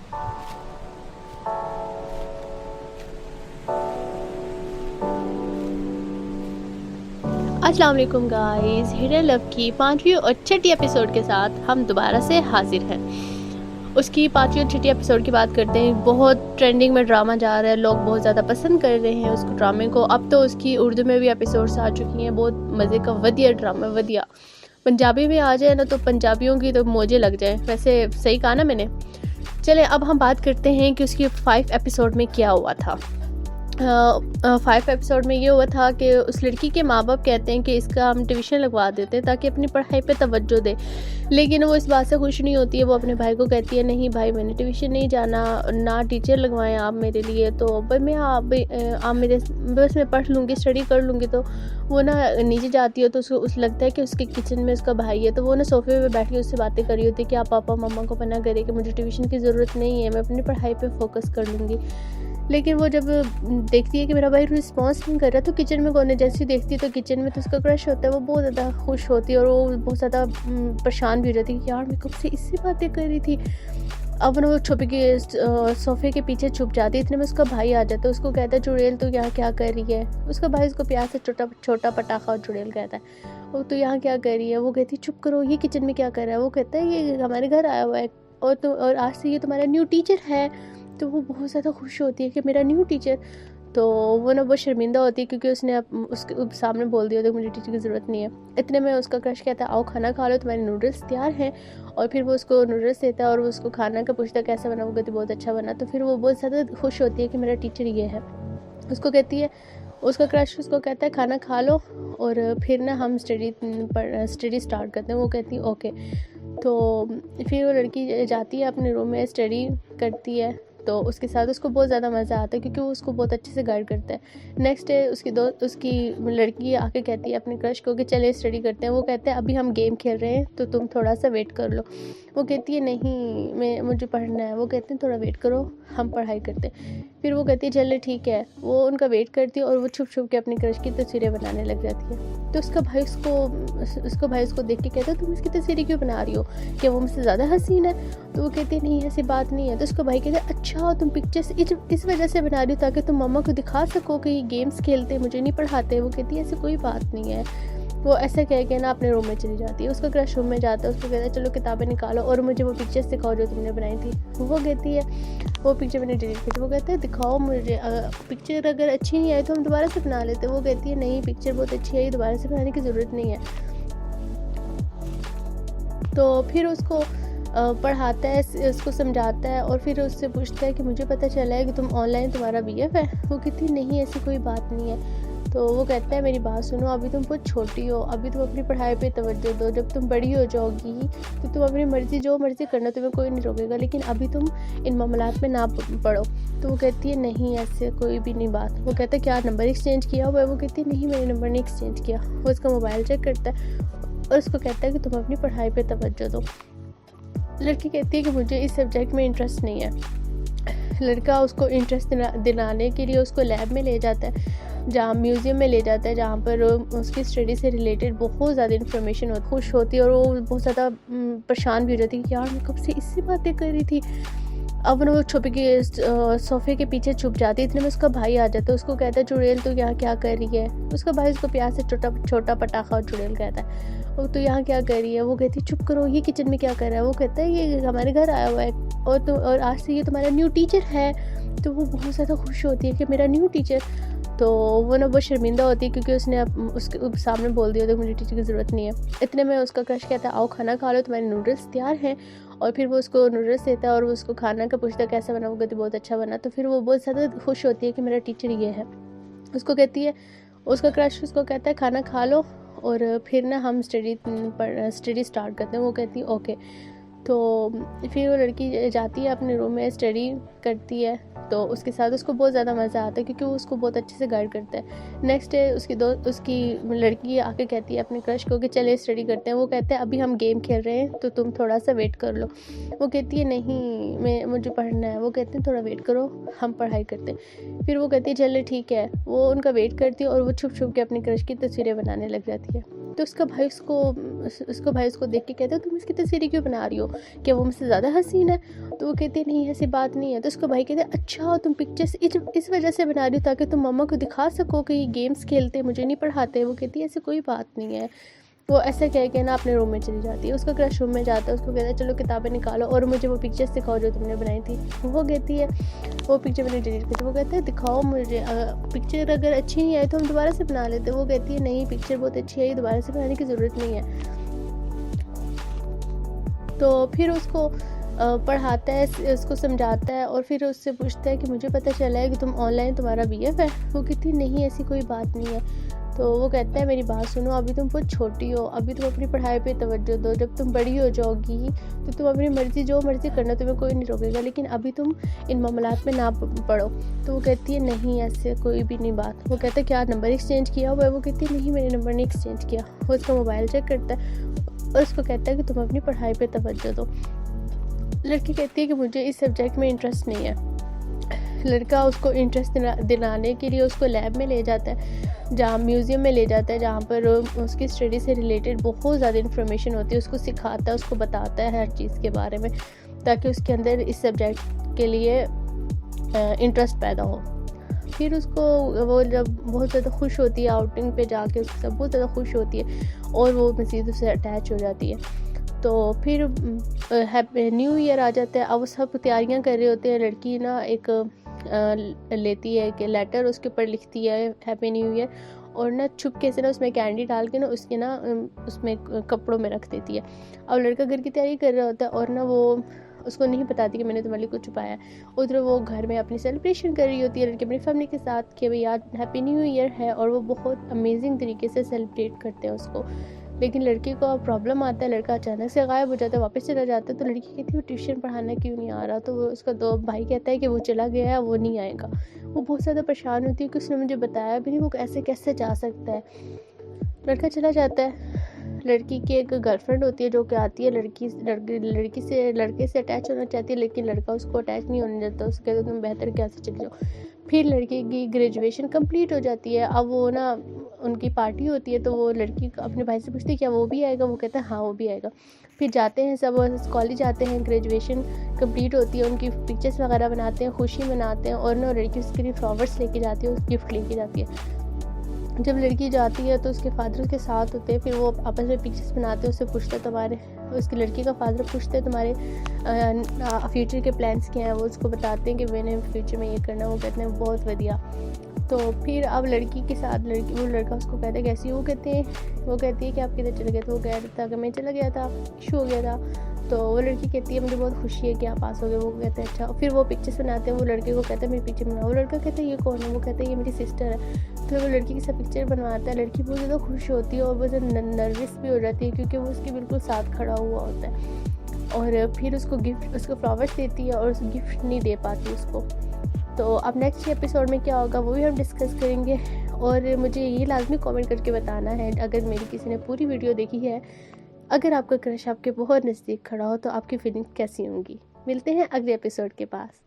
अस्सलाम वालेकुम guys, hidden love की 5वीं और छठी एपिसोड के साथ हम दोबारा से हाजिर हैं। उसकी 5वीं और छठी एपिसोड की बात करते हैं। बहुत ट्रेंडिंग में ड्रामा जा रहा है, लोग बहुत ज़्यादा पसंद कर रहे हैं उसको ड्रामे को। अब तो उसकी उर्दू में भी एपिसोड्स आ चुकी हैं। बहुत मज़े का वधिया ड्रामा, वधिया। पंजाबी में आ जाए ना तो पंजाबियों की तो मौजें लग जाए। वैसे सही कहा ना मैंने। चलें अब हम बात करते हैं कि उसकी 5 एपिसोड में क्या हुआ था। 5 एपिसोड में ये हुआ था कि उस लड़की के माँ बाप कहते हैं कि इसका हम ट्यूशन लगवा देते हैं ताकि अपनी पढ़ाई पे तवज्जो दे। लेकिन वो इस बात से खुश नहीं होती है। वो अपने भाई को कहती है, नहीं भाई मैंने ट्यूशन नहीं जाना, ना टीचर लगवाएं आप मेरे लिए, तो भाई मैं आप मेरे बस मैं पढ़ लूँगी, स्टडी कर लूँगी। तो वो ना नीचे जाती है तो उसको लगता है कि उसके किचन में उसका भाई है। तो वो ना सोफे पे बैठ के उससे बातें कर रही होती है कि आप पापा मम्मा को मना करें कि मुझे ट्यूशन की ज़रूरत नहीं है, मैं अपनी पढ़ाई पर फोकस कर लूँगी। लेकिन वो जब देखती है कि मेरा भाई रिस्पॉन्स नहीं कर रहा तो किचन में कौन है, जैसे ही देखती है तो किचन में तो उसका क्रश होता है। वो बहुत ज़्यादा खुश होती है और वो बहुत ज़्यादा परेशान भी हो जाती है कि यार मैं कब से इससे बातें कर रही थी। अब ना वो छुप के सोफे के पीछे छुप जाती है। इतने में उसका भाई आ जाता है। उसको कहता है, चुड़ैल तो यहाँ क्या कर रही है। उसका भाई उसको प्यार से छोटा पटाखा और चुड़ैल कहता है, वो तो यहाँ क्या कर रही है। वो कहती है, चुप करो, ये किचन में क्या कर रहा है। वो कहता है, ये हमारे घर आया हुआ है और आज से ये तुम्हारा न्यू टीचर है। तो वो बहुत ज़्यादा खुश होती है कि मेरा न्यू टीचर। तो वो ना बहुत शर्मिंदा होती है क्योंकि उसने उसके सामने बोल दिया था मुझे टीचर की ज़रूरत नहीं है। इतने में उसका क्रश कहता है, आओ खाना खा लो, तुम्हारे नूडल्स तैयार हैं। और फिर वो उसको नूडल्स देता है और वो उसको खाना का पूछता है कैसा बना। वो कहती बहुत अच्छा बना। तो फिर वो बहुत ज़्यादा खुश होती है कि मेरा टीचर ये है। उसको कहती है, उसका क्रश उसको कहता है खाना खा लो और फिर ना हम स्टडी स्टार्ट करते हैं। वो कहती है ओके। तो फिर वो लड़की जाती है अपने रूम में, स्टडी करती है। तो उसके साथ उसको बहुत ज़्यादा मज़ा आता है क्योंकि वो उसको बहुत अच्छे से गाइड करता है। नेक्स्ट डे उसकी लड़की आके कहती है अपने क्रश को कि चले स्टडी करते हैं। वो कहते हैं अभी हम गेम खेल रहे हैं तो तुम थोड़ा सा वेट कर लो। वो कहती है नहीं मुझे पढ़ना है। वो कहते हैं थोड़ा वेट करो, हम पढ़ाई करते हैं। फिर वो कहती है चले ठीक है। वो उनका वेट करती है और वो छुप छुप के अपनी क्रश की तस्वीरें बनाने लग जाती है। तो उसका भाई उसको देख के कहता है, तुम इसकी तस्वीरें क्यों बना रही हो, क्या वो मुझसे ज़्यादा हसीन है। तो वो कहती है नहीं ऐसी बात नहीं है। तो उसका भाई कहता है, अच्छा तुम पिक्चर्स इस वजह से बना रही हो ताकि तुम मम्मा को दिखा सको कि ये गेम्स खेलते हैं, मुझे नहीं पढ़ाते। वो कहती है ऐसी कोई बात नहीं है। वो ऐसा कह के ना अपने रूम में चली जाती है। उसका क्रश रूम में जाता है, उसको कहता है चलो किताबें निकालो और मुझे वो पिक्चर्स दिखाओ जो तुमने बनाई थी। वो कहती है वो पिक्चर मैंने डिलीट की थी। वो कहते हैं दिखाओ मुझे, पिक्चर अगर अच्छी नहीं आई तो हम दोबारा से बना लेते। वो कहती है नहीं पिक्चर बहुत अच्छी आई, दोबारा से बनाने की ज़रूरत नहीं है। तो फिर उसको पढ़ाता है, उसको समझाता है और फिर उससे पूछता है कि मुझे पता चला है कि तुम ऑनलाइन तुम्हारा बीएफ है। वो कहती नहीं ऐसी कोई बात नहीं है। तो वो कहता है मेरी बात सुनो, अभी तुम बहुत छोटी हो, अभी तुम अपनी पढ़ाई पे तवज्जो दो। जब तुम बड़ी हो जाओगी तो तुम अपनी मर्ज़ी जो मर्ज़ी करना, तुम्हें कोई नहीं रोकेगा, लेकिन अभी तुम इन मामलात में ना पढ़ो। तो वो कहती है नहीं ऐसे कोई भी नहीं बात। वो कहता है क्या नंबर एक्सचेंज किया हुआ है। वो कहती है नहीं मैंने नंबर नहीं एक्सचेंज किया। वो उसका मोबाइल चेक करता है और उसको कहता है कि तुम अपनी पढ़ाई पे तवज्जो दो। लड़की कहती है कि मुझे इस सब्जेक्ट में इंटरेस्ट नहीं है। लड़का उसको इंटरेस्ट दिलाने के लिए उसको लैब में ले जाता है, जहाँ म्यूज़ियम में ले जाता है, जहाँ पर उसकी स्टडी से रिलेटेड बहुत ज़्यादा इन्फॉर्मेशन खुश होती है और वो बहुत ज़्यादा परेशान भी हो जाती है कि यार मैं कब से इससे बातें कर रही थी। अब ना वो छुप के सोफे के पीछे छुप जाती है। इतने में उसका भाई आ जाता है। उसको कहता है चुड़ैल तो यहाँ क्या कर रही है। उसका भाई उसको प्यार से छोटा पटाखा और चुड़ैल कहता है, वो तो यहाँ क्या कर रही है। वो कहती है चुप करो, ये किचन में क्या कर रहा है। वो कहता है ये हमारे घर आया हुआ है और आज से ये तुम्हारा न्यू टीचर है। तो वो बहुत ज़्यादा खुश होती है कि मेरा न्यू टीचर। तो वो ना बहुत शर्मिंदा होती है क्योंकि उसने उसके सामने बोल दिया था मुझे टीचर की ज़रूरत नहीं है। इतने में उसका क्रश कहता है आओ खाना खा लो, तुम्हारे नूडल्स तैयार हैं। और फिर वो उसको नूडल्स देता है और वो उसको खाना का पूछता है कैसा बना। वो कहती बहुत अच्छा बना। तो फिर वो बहुत ज़्यादा खुश होती है कि मेरा टीचर ये है। उसको कहती है, उसका क्रश उसको कहता है खाना खा लो और फिर ना हम स्टडी स्टार्ट करते हैं। वो कहती है ओके। तो फिर वो लड़की जाती है अपने रूम में, स्टडी करती है। तो उसके साथ उसको बहुत ज़्यादा मज़ा आता है क्योंकि वो उसको बहुत अच्छे से गाइड करता है। नेक्स्ट डे उसकी लड़की आके कहती है अपने क्रश को कि चले स्टडी करते हैं। वो कहते हैं अभी हम गेम खेल रहे हैं तो तुम थोड़ा सा वेट कर लो। वो कहती है नहीं मुझे पढ़ना है। वो कहते हैं थोड़ा वेट करो, हम पढ़ाई करते हैं। फिर वो कहती है चले ठीक है। वो उनका वेट करती है और वो छुप छुप के अपनी क्रश की तस्वीरें बनाने लग जाती है। तो उसका भाई उसको देख के कहता है तुम इसकी तस्वीरें क्यों बना रही हो, क्या वो मुझसे ज़्यादा हसीन है? तो वो कहती है नहीं ऐसी बात नहीं है। तो उसका भाई कहता है अच्छा तुम पिक्चर्स इस वजह से बना रही हो ताकि तुम मम्मा को दिखा सको कि ये गेम्स खेलते मुझे नहीं पढ़ाते। वो कहती है ऐसी कोई बात नहीं है। वो ऐसा कह के ना अपने रूम में चली जाती है। उसका क्रश रूम में जाता है, उसको कहता है चलो किताबें निकालो और मुझे वो पिक्चर्स दिखाओ जो तुमने बनाई थी। वो कहती है वो पिक्चर मैंने डिलीट की थी। वो कहता है दिखाओ मुझे, पिक्चर अगर अच्छी नहीं आई तो हम दोबारा से बना लेते। वो कहती है नहीं पिक्चर बहुत अच्छी आई, दोबारा से बनाने की ज़रूरत नहीं है। तो फिर उसको पढ़ाता है, उसको समझाता है और फिर उससे पूछता है कि मुझे पता चला है कि तुम ऑनलाइन तुम्हारा BF है। वो कहती नहीं ऐसी कोई बात नहीं है। तो वो कहता है मेरी बात सुनो, अभी तुम बहुत छोटी हो, अभी तुम अपनी पढ़ाई पे तवज्जो दो, जब तुम बड़ी हो जाओगी तो तुम अपनी मर्ज़ी जो मर्ज़ी करना, तुम्हें कोई नहीं रोकेगा, लेकिन अभी तुम इन मामलात में ना पढ़ो। तो वो कहती है नहीं ऐसे कोई भी नहीं बात। वो कहता है क्या नंबर एक्सचेंज किया हुआ है? वो कहती है नहीं मैंने नंबर नहीं एक्सचेंज किया। वो उसका मोबाइल चेक करता है और उसको कहता है कि तुम अपनी पढ़ाई पर तवज्जो दो। लड़की कहती है कि मुझे इस सब्जेक्ट में इंटरेस्ट नहीं है। लड़का उसको इंटरेस्ट दिलाने के लिए उसको लैब में ले जाता है, जहाँ म्यूज़ियम में ले जाता है, जहाँ पर उसकी स्टडी से रिलेटेड बहुत ज़्यादा इन्फॉर्मेशन होती है। उसको सिखाता है, उसको बताता है हर चीज़ के बारे में, ताकि उसके अंदर इस सब्जेक्ट के लिए इंटरेस्ट पैदा हो। फिर उसको वो जब बहुत ज़्यादा खुश होती है आउटिंग पे जाके, उसके साथ बहुत ज़्यादा खुश होती है और वो मज़ीद उससे अटैच हो जाती है। तो फिर हैप्पी न्यू ईयर आ जाता है। अब वो सब तैयारियां कर रहे होते हैं। लड़की ना एक लेती है कि लेटर, उसके ऊपर लिखती है हैप्पी न्यू ईयर और ना छुपके से ना उसमें कैंडी डाल के ना उसके ना उसमें कपड़ों में रख देती है। अब लड़का घर की तैयारी कर रहा होता है और ना वो उसको नहीं बताती कि मैंने तुम्हारे लिए कुछ छुपाया है। उधर वो घर में अपनी सेलिब्रेशन कर रही होती है लड़की अपनी फैमिली के साथ कि भाई आज हैप्पी न्यू ईयर है, और वो बहुत अमेजिंग तरीके से सेलिब्रेट करते हैं उसको। लेकिन लड़की को प्रॉब्लम आता है, लड़का अचानक से गायब हो जाता है, वापस चला जाता है। तो लड़की कहती है वो ट्यूशन पढ़ाना क्यों नहीं आ रहा? तो वो उसका दो भाई कहता है कि वो चला गया है, वो नहीं आएगा। वो बहुत ज़्यादा परेशान होती है कि उसने मुझे बताया भी नहीं, वो ऐसे कैसे जा सकता है। लड़का चला जाता है। लड़की की एक गर्लफ्रेंड होती है जो कि आती है, लड़के से अटैच होना चाहती है, लेकिन लड़का उसको अटैच नहीं होने देता। उसको कहता है तुम बेहतर क्या से चले जाओ। फिर लड़की की ग्रेजुएशन कंप्लीट हो जाती है। अब वो ना उनकी पार्टी होती है, तो वो लड़की अपने भाई से पूछती है क्या वो भी आएगा? वो कहता है हाँ वो भी आएगा। फिर जाते हैं सब कॉलेज जाते हैं, ग्रेजुएशन कंप्लीट होती है, उनकी पिक्चर्स वगैरह बनाते हैं, खुशी मनाते हैं और ना लड़की उसके लिए फ्लावर्स लेके जाती है, गिफ्ट लेके जाती है। जब लड़की जाती है तो उसके फादर उसके साथ होते हैं। फिर वो आपस में पिक्चर्स बनाते हैं, उससे पूछते हैं तुम्हारे, उसकी लड़की का फादर पूछते हैं तुम्हारे फ्यूचर के प्लान्स क्या हैं। वो उसको बताते हैं कि मैंने फ्यूचर में ये करना। वो कहते हैं बहुत बढ़िया। तो फिर अब लड़की के साथ वो लड़का उसको कहता है कैसी? वो कहती है कि आप किधर चले गए? तो वो कह रहा था कि मैं चला गया था, इशू हो गया था। तो वो लड़की कहती है मुझे बहुत खुशी है कि आप पास हो गए। वो कहते हैं अच्छा। फिर वो पिक्चर्स बनाते हैं, वो लड़के को कहता है मेरी पिक्चर बनाओ। वो लड़का कहता है ये कौन है? वो कहता है ये मेरी सिस्टर है। तो वो लड़की के साथ पिक्चर बनवाता है। लड़की बहुत ज़्यादा खुश होती है और बहुत नर्वस भी हो जाती है क्योंकि वो उसके बिल्कुल साथ खड़ा हुआ होता है। और फिर उसको फ्लावर्स देती है और उसको गिफ्ट नहीं दे पाती उसको। तो अब नेक्स्ट एपिसोड में क्या होगा वो भी हम डिस्कस करेंगे। और मुझे ये लाजमी कमेंट करके बताना है अगर मेरी किसी ने पूरी वीडियो देखी है, अगर आपका क्रश आपके बहुत नज़दीक खड़ा हो तो आपकी फीलिंग कैसी होंगी। मिलते हैं अगले एपिसोड के पास।